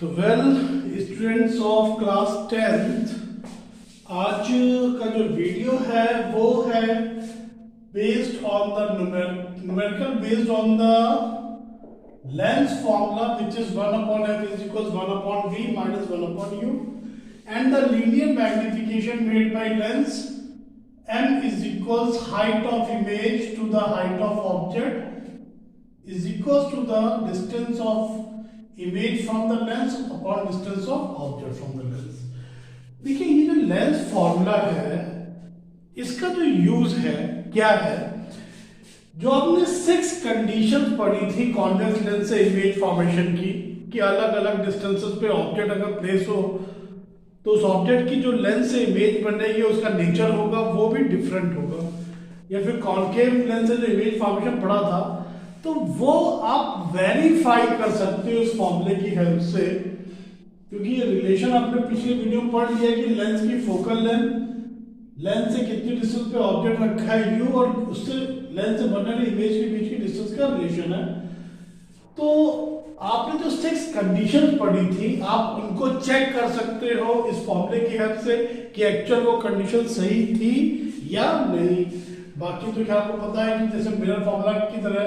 तो students of class 10th, आज का जो वीडियो है वो है based on the numerical based on the lens formula which is 1 upon f is equals 1 upon v minus 1 upon u and the linear magnification made by lens m is equals height of image to the height of object is equals to the distance of image from the lens upon distance of object from the lens। देखिए ये जो lens formula है इसका जो use है क्या है, जो आपने 6 कंडीशंस पढ़ी थी कॉन्वेक्स लेंस से इमेज फॉर्मेशन की कि अलग अलग डिस्टेंसेस पे ऑब्जेक्ट अगर प्लेस हो तो उस ऑब्जेक्ट की जो लेंस से इमेज बनेगी उसका नेचर होगा वो भी डिफरेंट होगा, या फिर कॉन्केव लेंस से जो इमेज फॉर्मेशन पढ़ा था तो वो आप वेरीफाई कर सकते हो इस फॉर्मूले की हेल्प से, क्योंकि ये रिलेशन आपने पिछले वीडियो में पढ़ लिया कि लेंस की फोकल लेंस से कितनी डिस्टेंस पे ऑब्जेक्ट रखा है u और उससे लेंस से बनने वाली इमेज के बीच की डिस्टेंस का रिलेशन है। तो आपने जो 6 कंडीशन पढ़ी थी आप उनको चेक कर सकते हो इस फॉर्मूले की हेल्प से कि एक्चुअल वो कंडीशन सही थी या नहीं। बाकी तो क्या आपको पता है कि जैसे मिरर फॉर्मूला की तरह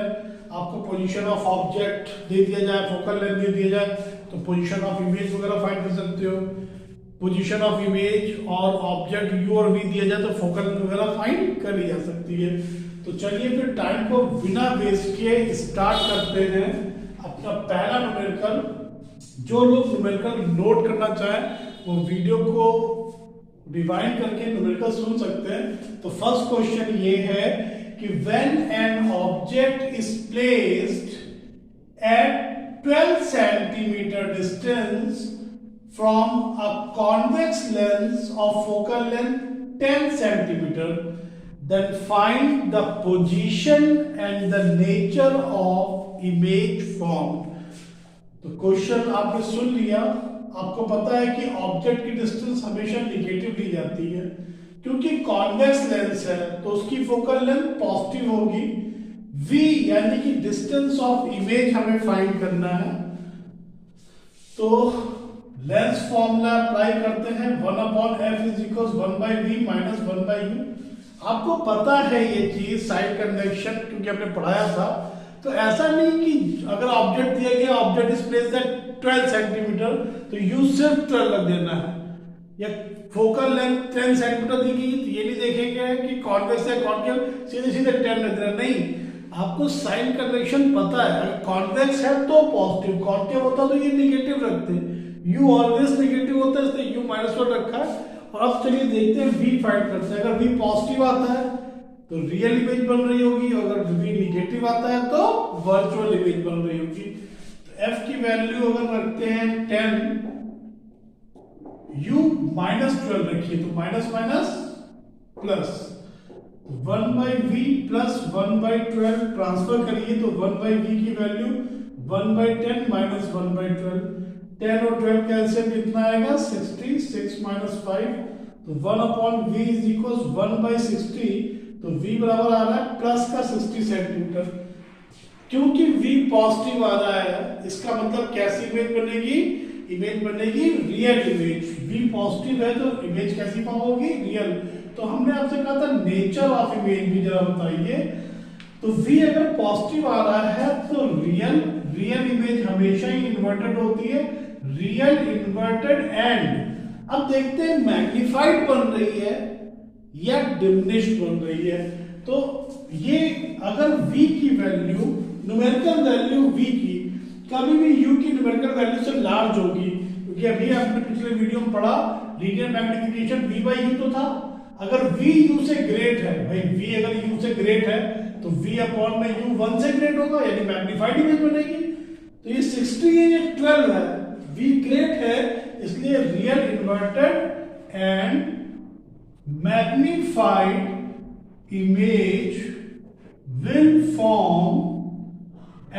आपको पोजीशन ऑफ ऑब्जेक्ट दे दिया जाए, फोकल लेंथ दे दिया जाए तो पोजीशन ऑफ इमेज वगैरह फाइंड कर सकते हो, पोजीशन ऑफ इमेज और ऑब्जेक्ट u और v दिया जाए तो फोकल लेंथ वगैरह फाइंड करी जा सकती है। तो चलिए फिर टाइम को बिना वेस्ट किए स्टार्ट करते हैं अपना पहला न्यूमेरिकल। जो लोग न्यूमेरिकल नोट करना चाहें वो वीडियो को डिवाइड करके न्यूमेरिकल सुन सकते हैं। तो फर्स्ट क्वेश्चन ये है कि when an object is placed at 12 centimeter distance from a convex lens of focal length 10 centimeter, then find the position and the nature of image formed। तो question आपने सुन लिया, आपको पता है कि ऑब्जेक्ट की डिस्टेंस हमेशा निगेटिव ली जाती है क्योंकि कॉन्वेक्स लेंस है तो उसकी फोकल लेंथ पॉजिटिव होगी। v यानी कि डिस्टेंस ऑफ इमेज हमें फाइंड करना है, तो लेंस फॉर्मूला अप्लाई करते हैं 1 upon f is equals 1 by v minus 1 by u। आपको पता है ये चीज साइड कन्वेक्शन क्योंकि हमने पढ़ाया था। तो ऐसा नहीं कि अगर ऑब्जेक्ट दिया गया object is placed eight 12 centimetre तो u सिर्फ 12 लग देना है, या फोकल लेंथ 10 सेंटीमीटर दी गई तो ये नहीं देखेंगे कि कॉन्वेक्स है कॉन्केव सीधे सीधे 10 लग देना, नहीं, आपको साइन कन्वेक्शन पता है। अगर कॉन्वेक्स है तो पॉजिटिव, कॉन्केव होता तो ये नेगेटिव रखते, u ऑलवेज नेगेटिव होता है इसलिए u -1 रखा है। और अब चलिए देखते हैं v फाइंड करते हैं। अगर v पॉजिटिव आता है तो रियल इमेज बन रही होगी, अगर v नेगेटिव आता है तो वर्चुअल इमेज बन रही होगी। तो f की वैल्यू अगर रखते हैं 10, u -12 रखिए तो minus minus plus 1 by v plus 1 by 12 transfer करिए तो 1 by v की वैल्यू 1 by 10 माइनस 1 by 12, 10 और 12 कैंसिल कितना आएगा 60, 6 minus 5 तो 1 upon v is equals 1 by 60 तो v बराबर आ रहा है प्लस का 60 सेंटीमीटर। क्योंकि v पॉजिटिव आ रहा है इसका मतलब कैसी इमेज बनेगी, इमेज बनेगी रियल इमेज। v पॉजिटिव है तो इमेज कैसी फॉर्म होगी, रियल। तो हमने आपसे कहा था नेचर ऑफ इमेज भी जरा बताइए। तो v अगर पॉजिटिव आ रहा है तो रियल इमेज हमेशा ही इन्वर्टेड होती है, रियल इन्वर्टेड एंड। अब देखते हैं मैग्नीफाइड बन रही है या डिमिनिश्ड बन रही है। तो ये अगर v की वैल्यू न्यूमेरिकल वैल्यू v की कभी भी u की न्यूमेरिकल वैल्यू से लार्ज होगी, क्योंकि अभी आपने पिछले वीडियो में पढ़ा linear magnification v by u तो था। अगर v u से ग्रेट है, भाई v अगर u से ग्रेट है तो v अपॉन में u 1 से ग्रेट होगा यानी मैग्नीफाइड इमेज बनेगी। तो ये 60 है, ये 12 है, v ग्रेट है इसलिए real inverted and magnified image will form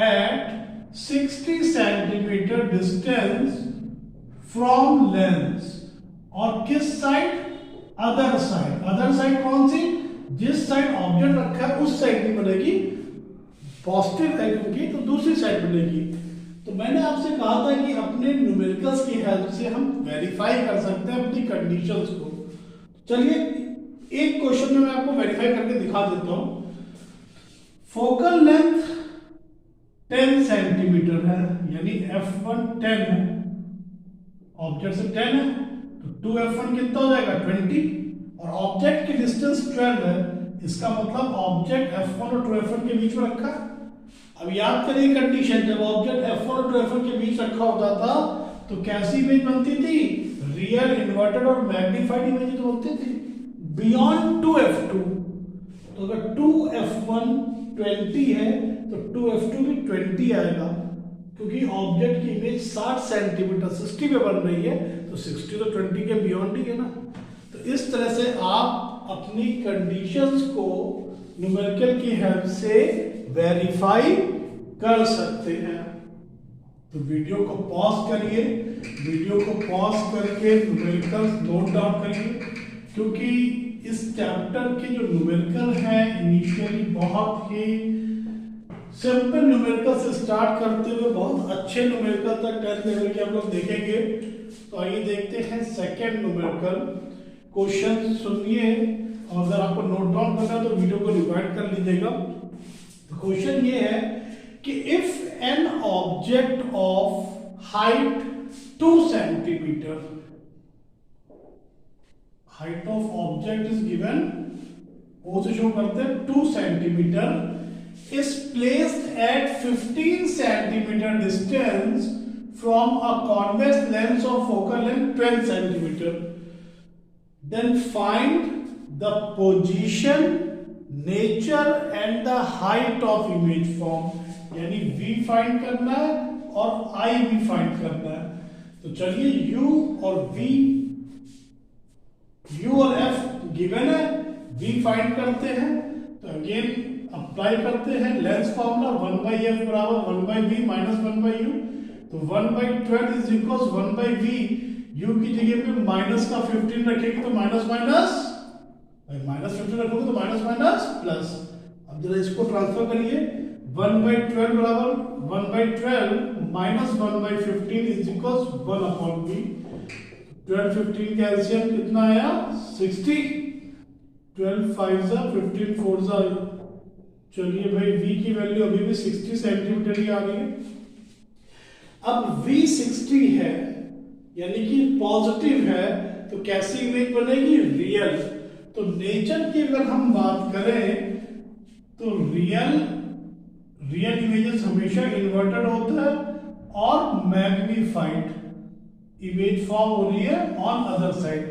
at 60 centimetre distance from lens. और किस side, other side. Other side कौन सी, जिस साइड ऑब्जेक्ट रखा है उस साइड नहीं बनेगी, पॉजिटिव है क्योंकि तो दूसरी साइड बनेगी। तो मैंने आपसे कहा था कि अपने न्यूमेरिकल्स की हेल्प से हम वेरीफाई कर सकते हैं अपनी कंडीशंस को। चलिए एक क्वेश्चन में मैं आपको वेरीफाई करके दिखा देता हूं। फोकल लेंथ 10 सेंटीमीटर है, यानी F1 10 है, ऑब्जेक्ट से 10 है, तो 2F1 कितना हो जाएगा 20, और ऑब्जेक्ट की डिस्टेंस 12 है, इसका मतलब ऑब्जेक्ट F1 और 2F1 के बीच में रखा है। अब याद करिए कंडीशन, जब ऑब्जेक्ट F1 और 2F1 के बीच रखा होता था तो कैसी इमेज बनती थी, रियल, इन्वर्टेड और मैग्नीफाइड इमेज तो बनती थी बियॉन्ड 2F2। तो अगर 2F1 20 है तो 2F2 भी 20 आएगा, क्योंकि ऑब्जेक्ट की इमेज 60 सेंटीमीटर 60 पे बन रही है, तो 60 तो 20 के बियॉन्ड ही है ना। तो इस तरह से आप अपनी कंडीशंस को न्यूमेरिकल की हेल्प से वेरीफाई कर सकते हैं। तो वीडियो को पॉज करिए, वीडियो को पॉज करके न्यूमेरिकल्स नोट डाउन करिए, क्योंकि इस चैप्टर के जो न्यूमेरिकल हैं इनिशियली बहुत ही सिंपल न्यूमेरिकल से स्टार्ट करते हुए बहुत अच्छे न्यूमेरिकल तक 10th लेवल के हम लोग देखेंगे। तो आइए देखते हैं सेकेंड न्यूमेरिकल। क्वेश्चन सुनिए, और अगर आपको नोट डाउन करना है तो वीडियो को रिवाइंड कर लीजिएगा। तो क्वेश्चन ये है कि if an object of height 2 centimetre, height of object is given, O से शो करते हैं 2 centimetre, is placed at 15 centimeter distance from a convex lens of focal length 12 centimeter. Then find the position, nature and the height of image form. यानी V find करना है और I भी find करना है। तो चलिए U और V, U और F गिवन है, V फाइंड करते हैं। तो अगेन अप्लाई करते हैं लेंस फॉर्मूला, 1/f बराबर 1/v माइनस 1/u। तो 1/12 इज इक्वल्स 1/v, u की जगह पे माइनस का 15 रखेंगे तो माइनस माइनस, माइनस 15 रखोगे तो माइनस माइनस प्लस। अब जरा इसको ट्रांसफर करिए, 1/12 बराबर 1/12 माइनस 1/15 इज इक्वल्स 1/v। 12 15 का एलसीएम कितना आया 60, 12 5 जा 15 4 जा। चलिए भाई v की वैल्यू अभी भी 60 सेंटीमीटर ही आ गई है। अब v 60 है यानी कि पॉजिटिव है, तो कैसी इमेज बनेगी, रियल। तो नेचर की अगर हम बात करें तो रियल इमेजेस हमेशा इन्वर्टेड होता है और मैग्नीफाइड इमेज फॉर्म हो रही है ऑन अदर साइड।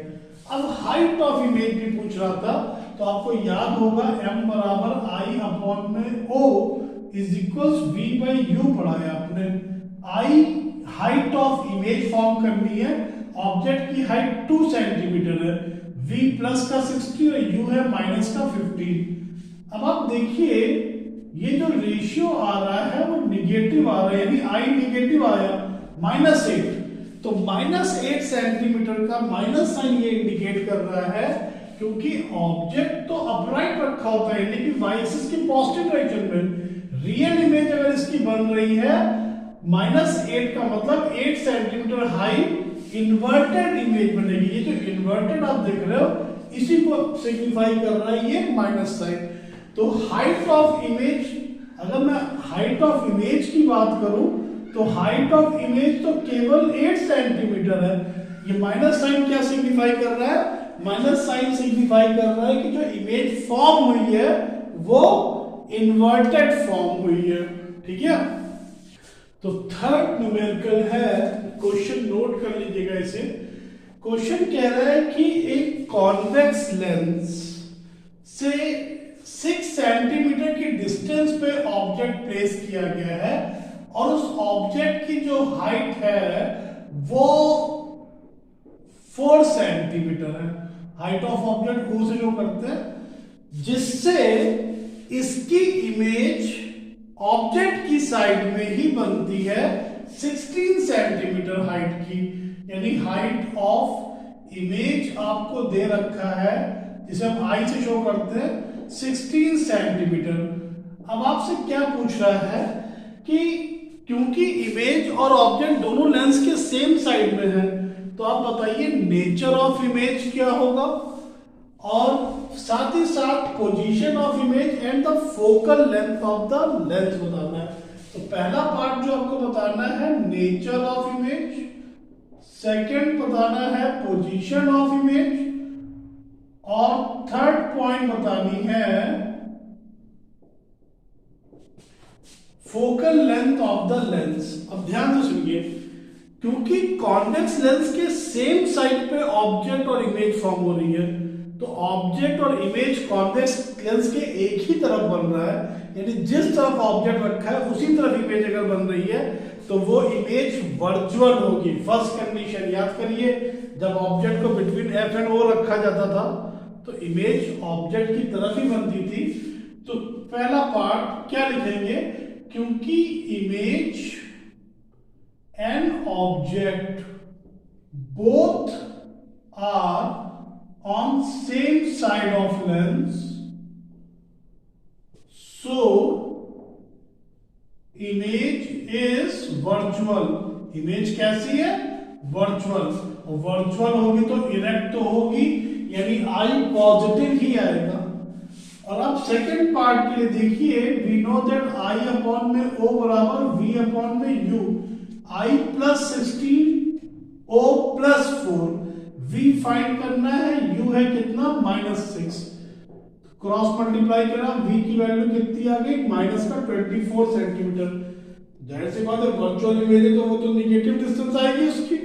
अब हाइट ऑफ इमेज भी पूछ रहा था, तो आपको याद होगा m बराबर I अपॉन में O is equals V by U पढ़ा है आपने। I height of image form करनी है, ऑब्जेक्ट की हाइट 2 सेंटीमीटर है, V प्लस का 60 और U है माइनस का 15। अब आप देखिए ये जो रेशियो आ रहा है वो निगेटिव आ रहा है, यानी I निगेटिव आया -8, तो -8 सेंटीमीटर का माइनस साइन ये इंडिकेट कर रहा है, क्योंकि ऑब्जेक्ट तो अपराइट रखा होता है, यानी कि y एक्सिस की पॉजिटिव डायरेक्शन में। रियल इमेज अगर इसकी बन रही है -8 का मतलब 8 सेंटीमीटर हाई इन्वर्टेड इमेज बनेगी। ये जो इन्वर्टेड आप देख रहे हो इसी को सिग्निफाई कर रहा है ये माइनस साइन। तो हाइट ऑफ इमेज, अगर मैं हाइट ऑफ इमेज की बात करूं तो हाइट ऑफ इमेज तो केवल 8 सेंटीमीटर है। ये माइनस साइन क्या सिग्निफाई कर रहा है, माइनस साइन सिग्निफाई कर रहा है कि जो इमेज फॉर्म हुई है वो इन्वर्टेड फॉर्म हुई है। ठीक है, तो थर्ड न्यूमेरिकल है, क्वेश्चन नोट कर लीजिएगा इसे। क्वेश्चन कह रहा है कि एक कॉन्वेक्स लेंस से 6 सेंटीमीटर की डिस्टेंस पे ऑब्जेक्ट प्लेस किया गया है और उस ऑब्जेक्ट की जो हाइट है वो 4 सेंटीमीटर है। हाइट ऑफ ऑब्जेक्ट O से जो करते हैं, जिससे इसकी इमेज ऑब्जेक्ट की साइड में ही बनती है 16 सेंटीमीटर हाइट की, यानी हाइट ऑफ इमेज आपको दे रखा है जिसे हम I से शो करते हैं 16 सेंटीमीटर। अब आपसे क्या पूछ रहा है कि क्योंकि इमेज और ऑब्जेक्ट दोनों लेंस के सेम साइड में है, तो आप बताइए नेचर ऑफ इमेज क्या होगा, और साथ ही साथ position of image and the focal length of the lens बताना है। तो पहला पार्ट जो आपको बताना है नेचर ऑफ इमेज, सेकंड बताना है पोजीशन ऑफ इमेज, और थर्ड पॉइंट बतानी है focal length of the lens. अब ध्यान से सुनिए, क्योंकि कॉन्वेक्स लेंस के सेम साइड पे ऑब्जेक्ट और इमेज फॉर्म हो रही है, तो ऑब्जेक्ट और इमेज कॉन्वेक्स लेंस के एक ही तरफ बन रहा है, यानी जिस तरफ ऑब्जेक्ट रखा है उसी तरफ इमेज अगर बन रही है तो वो इमेज वर्चुअल होगी। फर्स्ट कंडीशन याद करिए, जब ऑब्जेक्ट को बिटवीन एफ एंड ओ रखा जाता था तो इमेज ऑब्जेक्ट की तरफ ही बनती थी। तो पहला पार्ट क्या लिखेंगे, क्योंकि image and object both are on same side of lens, so image is virtual। Image कैसी है, वर्चुअल, और वर्चुअल होगी तो इरेक्ट तो होगी, यानी आई पॉजिटिव ही आएगा। और अब सेकंड पार्ट के लिए देखिए, we know that I upon में ओ बराबर वी अपॉन में u, I plus 16 O plus 4, v find करना है, u है कितना -6, क्रॉस मल्टीप्लाई करा, v की वैल्यू कितनी आ गई माइनस का 24 सेंटीमीटर। जाहिर सी बात है वर्चुअल इमेज है तो वो तो निगेटिव डिस्टेंस आएगी, उसकी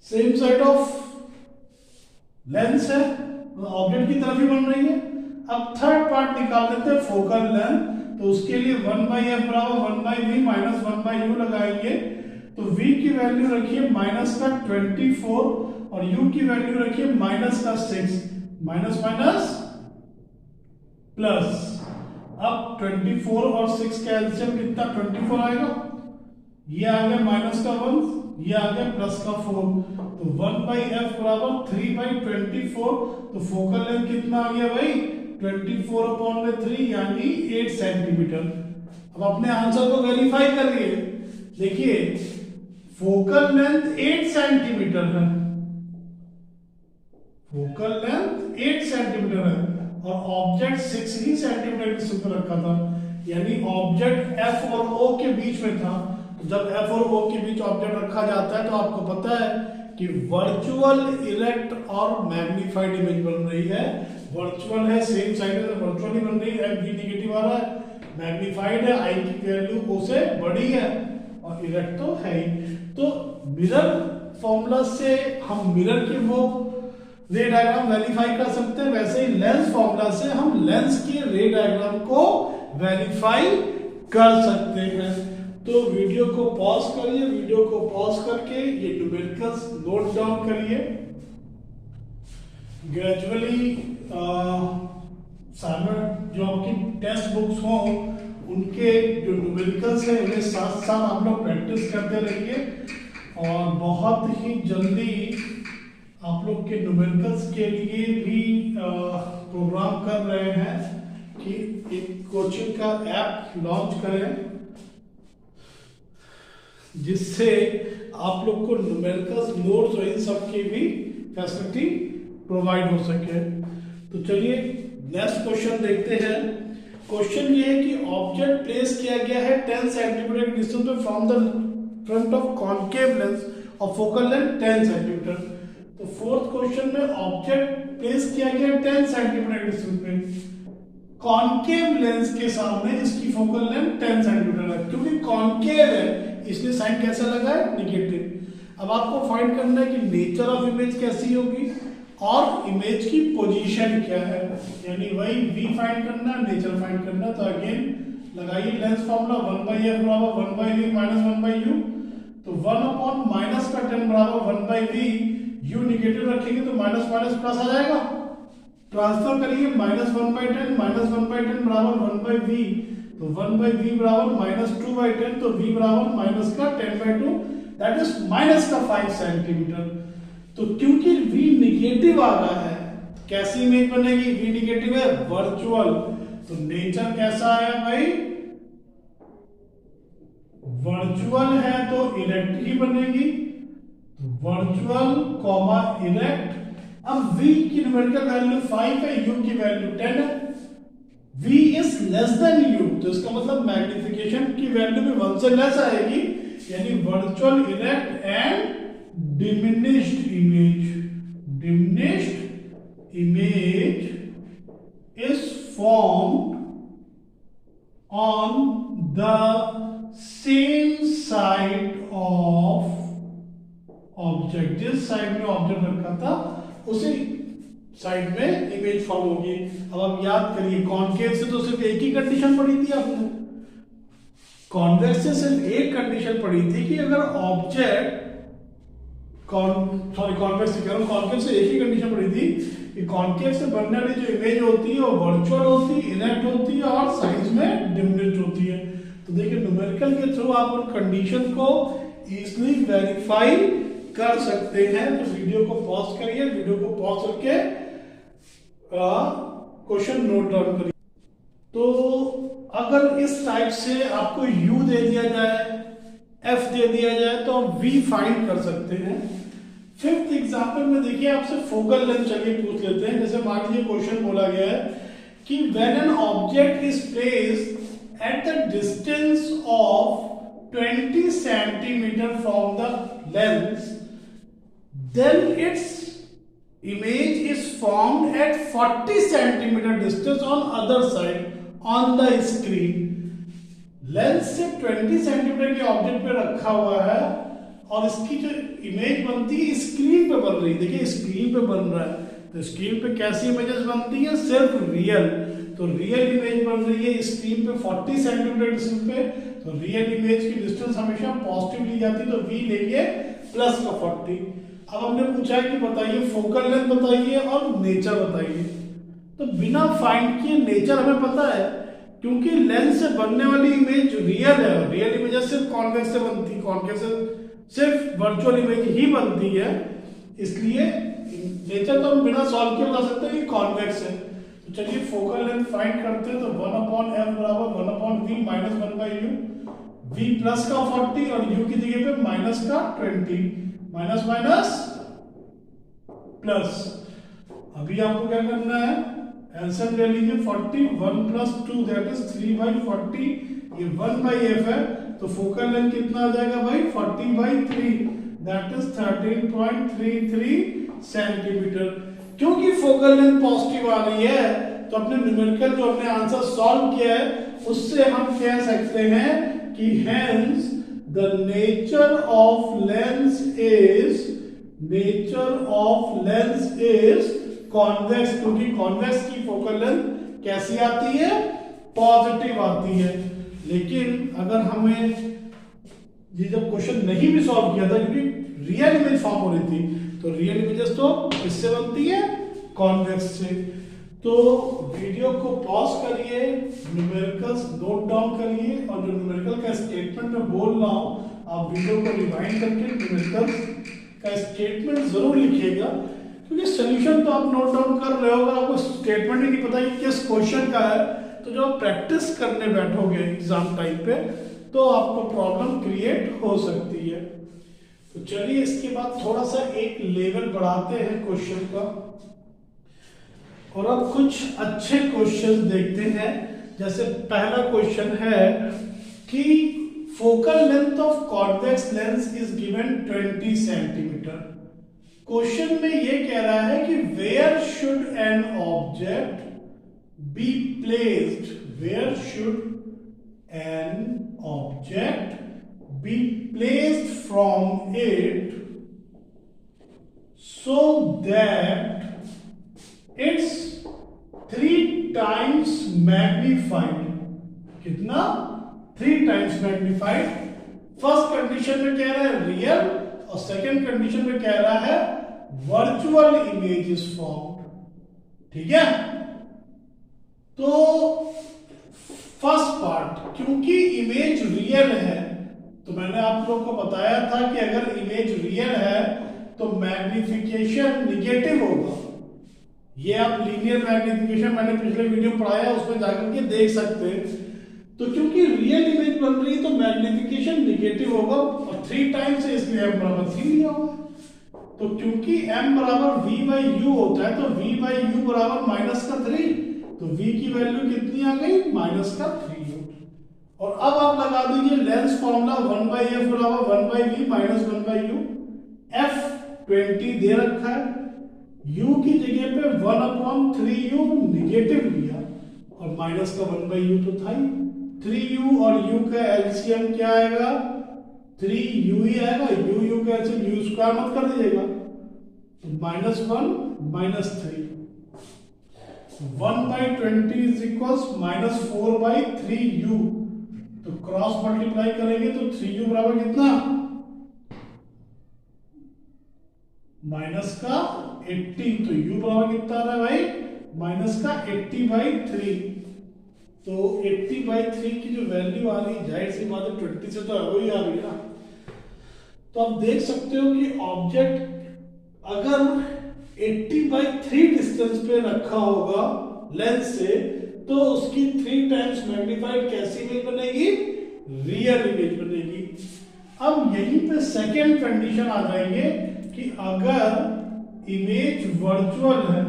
सेम साइड ऑफ लेंस है, ऑब्जेक्ट की तरफ ही बन रही है। अब थर्ड पार्ट निकाल लेते हैं फोकल लेंथ, तो उसके लिए 1/f बराबर 1/v माइनस 1/u लगाएंगे, तो v की वैल्यू रखिए माइनस का 24 और u की वैल्यू रखिए माइनस का 6, माइनस माइनस प्लस। अब 24 और 6 का एलसीएम कितना 24 आएगा, ये आ गया माइनस का 1, ये आ गया प्लस का 4, तो 1/f बराबर 3/24, तो फोकल लेंथ कितना आ गया भाई 24/3 यानी 8 सेंटीमीटर। अब अपने आंसर को वेरीफाई करिए, देखिए फोकल लेंथ 8 सेंटीमीटर है, फोकल लेंथ 8 सेंटीमीटर है और ऑब्जेक्ट 6 ही सेंटीमीटर की ऊपर रखा था, यानी ऑब्जेक्ट F और O के बीच में था। तो जब F और O के बीच ऑब्जेक्ट रखा जाता है तो आपको पता है कि वर्चुअल, इरेक्ट और मैग्नीफाइड इमेज बन रही है। वर्चुअल है सेम साइड में वर्चुअल ही बन रही है, एफ भी निगेटिव आ रहा है, मैग्नीफाइड है आई की वैल्यू O से बड़ी है और इरेक्ट तो है ही। तो मिरर फॉर्मूला से हम मिरर के वो रे डायग्राम वेरीफाई कर सकते हैं, वैसे ही लेंस फॉर्मूला से हम लेंस के रे डायग्राम को वेरीफाई कर सकते हैं। तो वीडियो को पॉज करिए, वीडियो को पॉज करके ये न्यूमेरिकल्स नोट डाउन करिए। ग्रेजुअली सामने जो आपकी टेक्स्ट बुक्स हों उनके जो न्यूमेरिकल्स हैं उन्हें साथ साथ आप लोग प्रैक्टिस करते रहिए और बहुत ही जल्दी आप लोग के न्यूमेरिकल्स के लिए भी प्रोग्राम कर रहे हैं कि एक कोचिंग का ऐप लॉन्च करें जिससे आप लोग को न्यूमेरिकल्स नोट्स और इन सब की भी फैसिलिटी प्रोवाइड हो सके। तो चलिए नेक्स्ट क्वेश्चन देखते हैं। क्वेश्चन ये है कि ऑब्जेक्ट प्लेस किया गया है 10 सेंटीमीटर के डिस्टेंस पे from the front of concave lens और फोकल लेंथ 10 सेंटीमीटर। तो फोर्थ क्वेश्चन में ऑब्जेक्ट प्लेस किया गया 10 सेंटीमीटर डिस्टेंस पे, कॉन्केव लेंस के सामने इसकी फोकल लेंथ 10 सेंटीमीटर है, क्योंकि कॉन्केव है इसलिए साइन कैसा लगा है निगेटिव। अब आपको फाइंड करना है कि नेचर ऑफ इमेज कैसी होगी और इमेज की पोजीशन क्या है, यानी वही v फाइंड करना, नेचर फाइंड करना। तो अगेन लगाइए लेंस फॉर्मूला 1/f बराबर 1/v माइनस 1/u, तो 1 अपॉन माइनस का 10 बराबर 1/v, u निगेटिव रखेंगे तो माइनस माइनस प्लस आ जाएगा, ट्रांसफर करिए -1/10 माइनस 1/10 बराबर 1/v, तो 1/v बराबर -2/10, तो v बराबर माइनस का 10/2 दैट इज माइनस का 5 सेंटीमीटर। तो क्योंकि v निगेटिव आ रहा है कैसी इमेज बनेगी, v निगेटिव है वर्चुअल, तो नेचर कैसा आया भाई वर्चुअल है तो इरेक्ट ही बनेगी, वर्चुअल कॉमा इरेक्ट। अब v की न्यूमेरिकल वैल्यू 5 है, u की वैल्यू 10 है, v is less than u, तो इसका मतलब मैग्निफिकेशन की वैल्यू भी 1 से लेस आएगी, यानी virtual erect and diminished image is formed on the same side of object, जिस साइड में ऑब्जेक्ट रखा था उसी साइड में इमेज फॉर्म होगी। अब आप याद करिए, कॉन्केव से तो सिर्फ एक ही कंडीशन पढ़ी थी आपने, कॉन्वेक्स से सिर्फ एक कंडीशन पढ़ी थी कि अगर ऑब्जेक्ट कॉन्वेक्स से कह रहा हूं, कॉन्केव से एक ही कंडीशन पढ़ी थी कि कॉन्केव से बनने वाली जो इमेज होती है वो वर्चुअल होती है, इरेक्ट होती है और साइज में डिमिनिश्ड होती है। तो देखिए न्यूमेरिकल के थ्रू आप उन कंडीशन को इजीली वेरीफाई कर सकते हैं। तो वीडियो को पॉज करिए, वीडियो को पॉज करके क्वेश्चन नोट डाउन करिए। तो अगर इस टाइप से आपको u दे दिया जाए, f दे दिया जाए, तो आप v फाइंड कर सकते हैं। फिफ्थ एग्जांपल में देखिए आपसे फोकल लेंथ चलिए पूछ लेते हैं। जैसे मान लीजिए क्वेश्चन बोला गया है कि when an object is placed at the distance of 20 centimetre from the lens, then its image is formed at 40 centimetre distance on other side on the screen. Lens से 20 सेंटीमीटर के ऑब्जेक्ट पे रखा हुआ है और इसकी जो इमेज बनती है स्क्रीन पे बन रही है। देखिए स्क्रीन पे बन रहा है, तो स्क्रीन पे कैसी इमेजेस बनती है, सिर्फ रियल। तो रियल इमेज बन रही है स्क्रीन पे 40 सेंटीमीटर डिस्टेंस पे, तो रियल इमेज की डिस्टेंस हमेशा पॉजिटिव ली जाती है, तो v लेंगे प्लस का 40। अब हमने पूछा है कि बताइए फोकल लेंथ बताइए और नेचर बताइए। तो बिना फाइंड किए नेचर हमें पता है, क्योंकि लेंस से बनने वाली इमेज रियल है, रियल इमेज सिर्फ कॉन्वेक्स से बनती है, कॉन्वेक्स से सिर्फ वर्चुअल इमेज ही बनती है, इसलिए नेचर तो हम बिना सॉल्व के बता सकते हैं कि कॉन्वेक्स है। तो चलिए फोकल लेंथ फाइंड करते हैं। तो 1/f बराबर 1/v minus 1/u, v plus का 40 और u की जगह पे माइनस का 20, माइनस माइनस प्लस। अभी आपको क्या करना है, एलसीएम ले लीजिए 40, 1 प्लस 2 दैट इज 3/40, ये 1/f है, तो फोकल लेंथ कितना आ जाएगा भाई 40/3 दैट इज 13.33 सेंटीमीटर। क्योंकि फोकल लेंथ पॉजिटिव आ रही है तो अपने न्यूमेरिकल जो हमने आंसर सॉल्व किया है उससे हम कह सकते हैं कि hence the nature of lens is convex, क्योंकि कॉन्वेक्स की फोकल लेंथ कैसी आती है, पॉजिटिव आती है। लेकिन अगर हमें ये जब क्वेश्चन नहीं भी सॉल्व किया था, क्योंकि रियल इमेज फॉर्म हो रही थी, तो रियल इमेजेस तो किससे बनती है, कॉन्वेक्स से। तो वीडियो को पॉज करिए, न्यूमेरिकल्स नोट डाउन करिए और जो न्यूमेरिकल का स्टेटमेंट मैं बोल रहा हूं आप वीडियो को रिवाइंड करके न्यूमेरिकल्स का स्टेटमेंट जरूर लिखिएगा, क्योंकि सोल्यूशन तो आप नोट डाउन कर रहे हो, अगर आपको स्टेटमेंट ही नहीं पता कि किस क्वेश्चन का है, तो जब आप प्रैक्टिस करने बैठोगे एग्जाम टाइम पे तो आपको प्रॉब्लम क्रिएट हो सकती है। तो चलिए इसके बाद थोड़ा सा एक लेवल बढ़ाते हैं क्वेश्चन का और अब कुछ अच्छे क्वेश्चन देखते हैं। जैसे पहला क्वेश्चन है कि focal length of convex lens is given 20 centimetre. Question में ये कह रहा है कि where should an object be placed, where should an object be placed from it so that it's 3 times magnified। कितना, 3 times magnified। फर्स्ट कंडीशन में कह रहा है रियल और सेकंड कंडीशन में कह रहा है वर्चुअल इमेज इज फॉर्म्ड। ठीक है, तो फर्स्ट पार्ट, क्योंकि इमेज रियल है तो मैंने आप लोगों को बताया था कि अगर इमेज रियल है तो मैग्निफिकेशन निगेटिव होगा। ये आप लीनियर मैग्निफिकेशन मैंने पिछले वीडियो पढ़ाया उसमें जाकर के देख सकते हैं। तो क्योंकि रियल इमेज बन रही है तो मैग्निफिकेशन निगेटिव होगा और 3 टाइम्स है इसलिए m बराबर 3 लिया होगा। तो क्योंकि m बराबर v बाई यू होता है तो v बाई यू बराबर माइनस का 3, तो v की वैल्यू कितनी आ गई माइनस का 3। और अब आप लगा दीजिए लेंस फॉर्मूला 1 बाई एफ बराबर 1 by v minus 1 by u. f 20 दे रखा है, u की जगह पे 1/3u निगेटिव लिया और माइनस का 1 बाई यू तो था ही। 3u और u का एलसीएम क्या आएगा 3u ही आएगा, u का एलसीएम u स्क्वायर मत कर दीजिएगा तो -1 -3 1/20 इज इक्वल्स -4/3u। तो क्रॉस मल्टीप्लाई करेंगे तो 3u बराबर कितना माइनस का 80, तो u बराबर कितना आ रहा है भाई माइनस का 80/3। तो 80/3 की जो वैल्यू आ रही है जाहिर सी बात है 20 से तो वही आ रही है ना। तो आप देख सकते हो कि ऑब्जेक्ट अगर 80/3 डिस्टेंस पे रखा होगा लेंस से तो उसकी 3 टाइम्स मैग्नीफाइड कैसी इमेज बनेगी रियल इमेज बनेगी। अब यहीं पे सेकेंड कंडीशन आ जाएंगे कि अगर इमेज वर्चुअल है,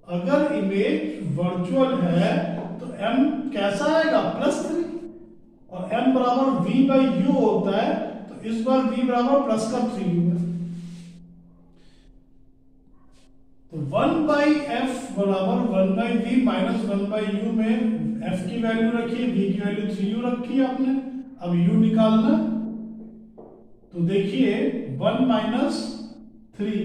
अगर इमेज वर्चुअल है तो m कैसा आएगा +3 और m बराबर v बाई यू होता है तो इस बार v बराबर प्लस का 3u है। तो 1 बाई एफ बराबर 1 by v minus 1 by u में f की वैल्यू रखी है, v की वैल्यू 3u रखी है आपने। अब u निकालना तो देखिए 1 माइनस 3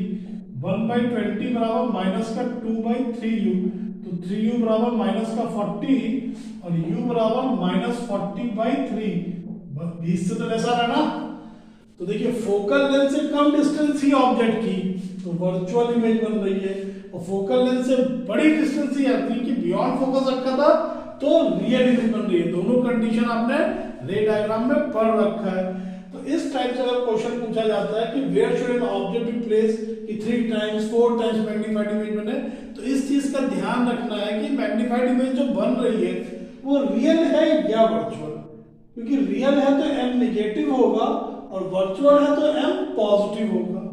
1/20 बराबर माइनस का 2/3u, तो 3u बराबर माइनस का 40 और u बराबर -40/3। 20 से तो ऐसा रहा ना। तो देखिए फोकल लेंथ से कम डिस्टेंस ही ऑब्जेक्ट की तो वर्चुअल इमेज बन रही है और फोकल लेंथ से बड़ी डिस्टेंस ही आती कि बियॉन्ड फोकस रखा था तो रियल इमेज बन रही है। दोनों कंडीशन आपने रे डायग्राम में पढ़ रखा है। तो इस टाइप से अगर क्वेश्चन पूछा जाता है कि where should an object be place कि 3 टाइम्स 4 टाइम्स मैग्नीफाइड इमेज बने, तो इस चीज का ध्यान रखना है कि मैग्नीफाइड इमेज जो बन रही है वो रियल है या वर्चुअल। क्योंकि रियल है तो m नेगेटिव होगा और वर्चुअल है तो m पॉजिटिव होगा।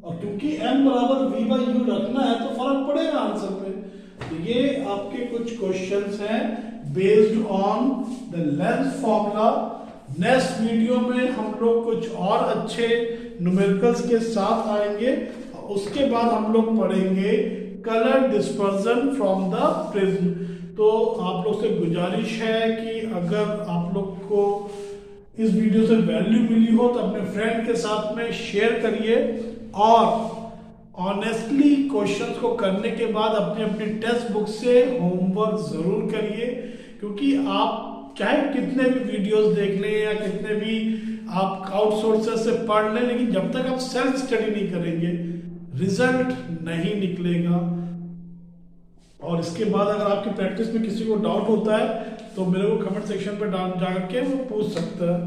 और क्योंकि m बराबर v बाई यू रखना है तो फर्क पड़ेगा आंसर पे। तो ये आपके कुछ क्वेश्चंस हैं based on the lens formula. Next video में हम लोग कुछ और अच्छे न्यूमेरिकल्स के साथ आएंगे। उसके बाद हम लोग पढ़ेंगे colour dispersion from the prism. तो आप लोग से गुजारिश है कि अगर आप लोग को इस वीडियो से वैल्यू मिली हो तो अपने फ्रेंड के साथ में शेयर करिए और ऑनेस्टली क्वेश्चंस को करने के बाद अपनी अपनी टेक्स्ट बुक से होमवर्क जरूर करिए। क्योंकि आप चाहे कितने भी वीडियोस देख लें या कितने भी आप आउटसोर्सेस से पढ़ लें, लेकिन जब तक आप सेल्फ स्टडी नहीं करेंगे रिजल्ट नहीं निकलेगा। और इसके बाद अगर आपकी प्रैक्टिस में किसी को डाउट होता है तो मेरे को कमेंट सेक्शन पर जाकर के वो पूछ सकता है।